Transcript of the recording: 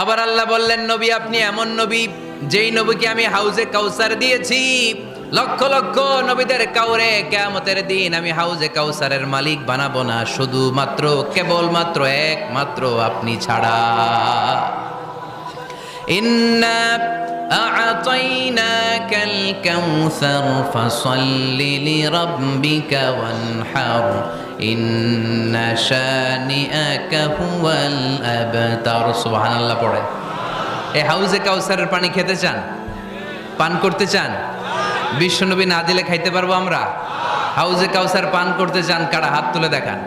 আবার আল্লাহ বললেন, নবী আপনি এমন নবী যেই নবীকে আমি হাউজে কাউসার দিয়েছি। লক্ষ লক্ষ নবীদের কাউরে কিয়ামতের দিন আমি হাউজে কাউসারের মালিক বানাবো না, শুধুমাত্র কেবলমাত্র একমাত্র আপনি ছাড়া। ইন্না আ'তাইনাকাল কাউসার ফাসাল্লি লিরাব্বিকা ওয়ানহার ইন্না শানিআকা হুয়াল আবতার। সুবহানাল্লাহ পড়ে। এই হাউজে কাউসারের পানি খেতে চান? পান করতে চান? বিশ্বনবী না দিলে খাইতে পারবো আমরা? হাউজে কাউসার পান করতে চান কারা? হাত তুলে দেখান।